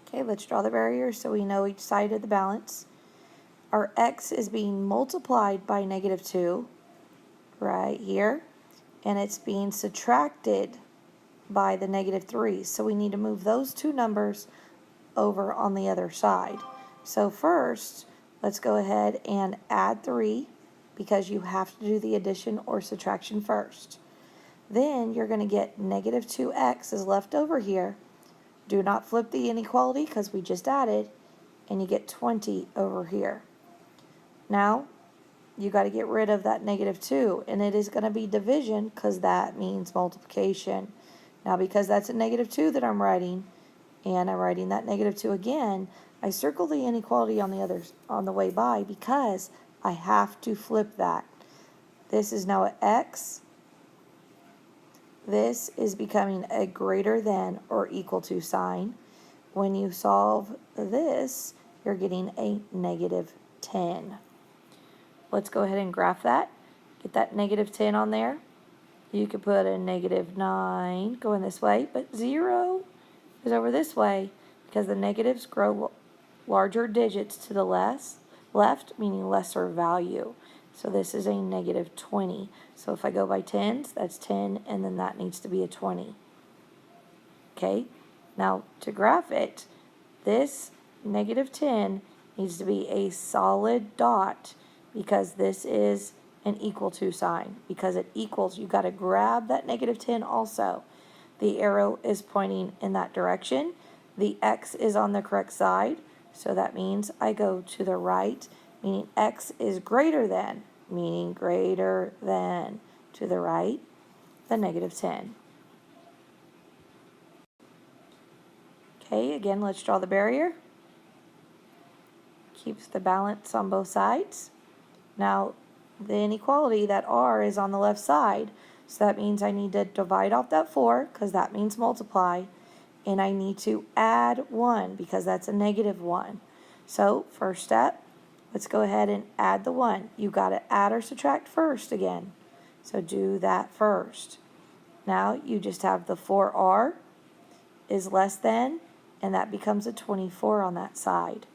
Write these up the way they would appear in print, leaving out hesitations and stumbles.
Okay, let's draw the barrier so we know each side of the balance. Our x is being multiplied by -2 right here, and it's being subtracted by the -3. So we need to move those two numbers over on the other side. So first, let's go ahead and add 3 because you have to do the addition or subtraction first. Then you're going to get -2x is left over here. Do not flip the inequality because we just added, and you get 20 over here. Now, you got to get rid of that -2, and it is going to be division because that means multiplication. Now, because that's a -2 that I'm writing, and I'm writing that -2 again, I circle the inequality on the way by because I have to flip that. This is now an x. This is becoming a greater than or equal to sign. When you solve this, you're getting a -10. Let's go ahead and graph that. Get that -10 on there. You could put a -9 going this way, but 0 is over this way because the negatives grow larger digits to the left, meaning lesser value. So this is a -20. So if I go by tens, that's 10, and then that needs to be a 20. Okay, now to graph it, this -10 needs to be a solid dot because this is an equal to sign. Because it equals, you got to grab that -10 also. The arrow is pointing in that direction. The x is on the correct side, so that means I go to the right, meaning x is greater than, meaning greater than, to the right, the -10. Okay, again, let's draw the barrier. Keeps the balance on both sides. Now, the inequality, that r is on the left side, so that means I need to divide off that 4 because that means multiply, and I need to add 1 because that's a -1. So first step, let's go ahead and add the 1. You got to add or subtract first again, so do that first. Now you just have the 4r is less than, and that becomes a 24 on that side.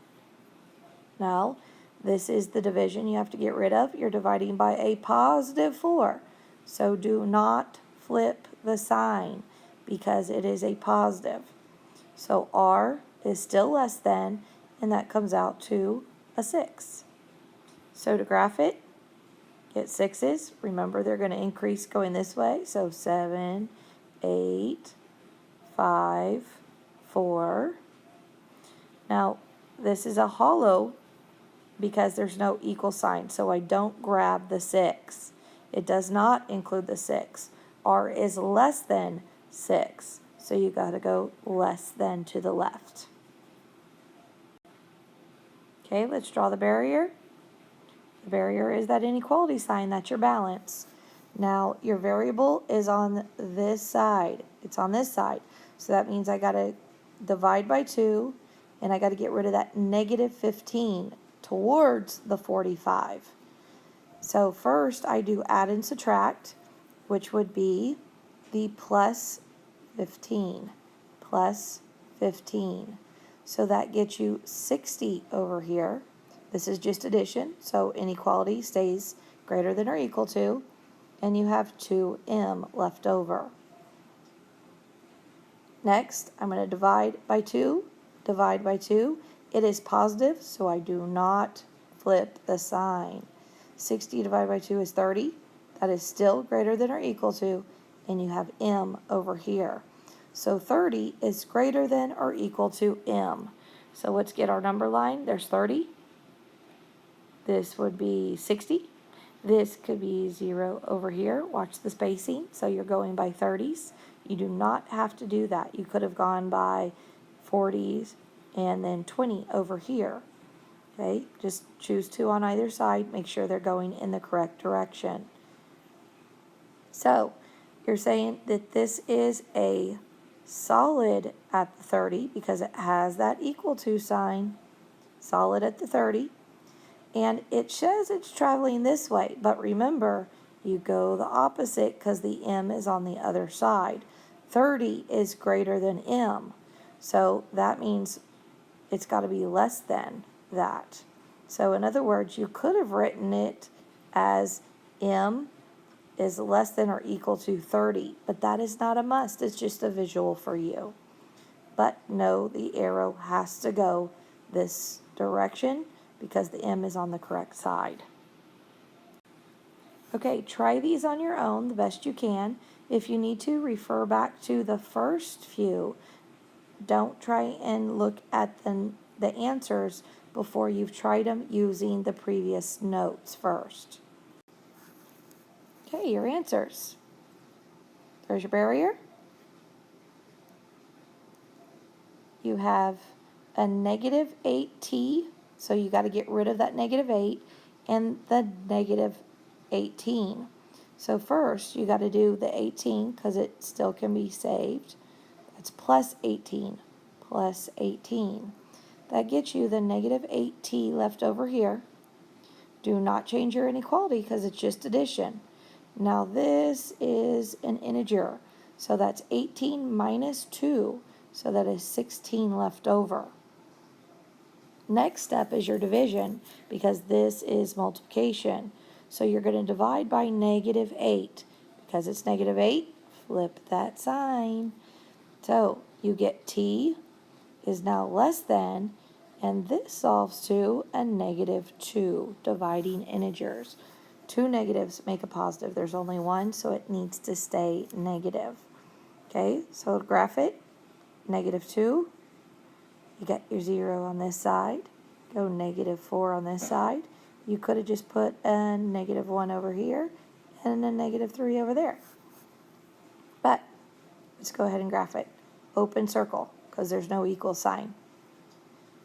Now this is the division you have to get rid of. You're dividing by a +4. So do not flip the sign because it is a positive. So r is still less than, and that comes out to a 6. So to graph it, get 6's. Remember, they're going to increase going this way. So 7, 8, 5, 4. Now, this is a hollow because there's no equal sign, so I don't grab the 6. It does not include the 6. R is less than 6, so you got to go less than to the left. Okay, let's draw the barrier. The barrier is that inequality sign, that's your balance. Now, your variable is on this side. It's on this side, so that means I got to divide by 2, and I got to get rid of that -15 towards the 45. So first I do add and subtract, which would be the +15, +15. So that gets you 60 over here. This is just addition, so inequality stays greater than or equal to, and you have 2m left over. Next, I'm going to divide by 2. Divide by 2. It is positive, so I do not flip the sign. 60 divided by 2 is 30. That is still greater than or equal to, and you have m over here. So 30 is greater than or equal to m. So let's get our number line. There's 30. This would be 60. This could be 0 over here. Watch the spacing. So you're going by 30s. You do not have to do that. You could have gone by 40s and then 20 over here. Okay, just choose 2 on either side. Make sure they're going in the correct direction. So you're saying that this is a solid at the 30 because it has that equal to sign. Solid at the 30. And it says it's traveling this way, but remember, you go the opposite because the m is on the other side. 30 is greater than m. So that means it's got to be less than that. So in other words, you could have written it as m is less than or equal to 30, but that is not a must. It's just a visual for you. But no, the arrow has to go this direction because the m is on the correct side. Okay, try these on your own the best you can. If you need to, refer back to the first few. Don't try and look at the answers before you've tried them using the previous notes first. Okay, your answers. There's your barrier. You have a negative 8t, so you got to get rid of that negative 8, and the negative 18. So first, you got to do the 18 because it still can be saved. That's plus 18, plus 18. That gets you the negative 8t left over here. Do not change your inequality because it's just addition. Now this is an integer, so that's 18 minus 2, so that is 16 left over. Next step is your division, because this is multiplication. So you're going to divide by negative 8. Because it's negative 8, flip that sign. So you get t is now less than, and this solves to a negative 2, dividing integers. Two negatives make a positive. There's only one, so it needs to stay negative. Okay, so graph it. Negative 2. You got your 0 on this side. Go negative 4 on this side. You could have just put a negative 1 over here and a negative 3 over there. But let's go ahead and graph it. Open circle, because there's no equal sign.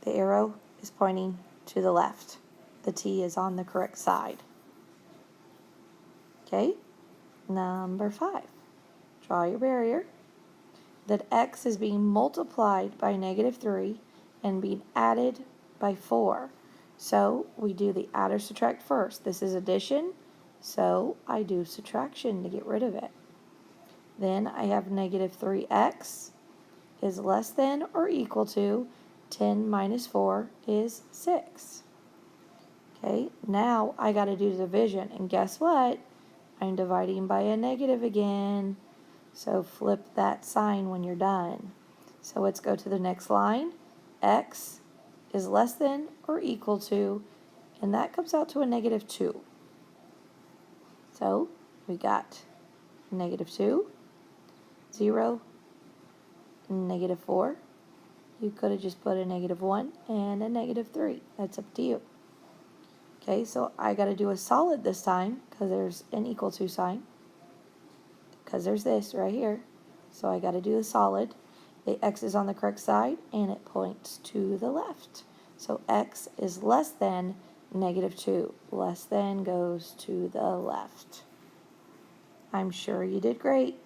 The arrow is pointing to the left. The t is on the correct side. Okay, number 5. Draw your barrier. That x is being multiplied by negative 3 and being added by 4. So we do the add or subtract first. This is addition, so I do subtraction to get rid of it. Then I have negative 3x is less than or equal to 10 minus 4 is 6. Okay, now I got to do division, and guess what? I'm dividing by a negative again. So flip that sign when you're done. So let's go to the next line. X is less than or equal to, and that comes out to a negative 2. So we got negative 2, 0, negative 4. You could have just put a negative 1 and a negative 3. That's up to you. Okay, so I got to do a solid this time because there's an equal to sign. Because there's this right here. So I got to do the solid. The x is on the correct side and it points to the left. So x is less than negative 2. Less than goes to the left. I'm sure you did great.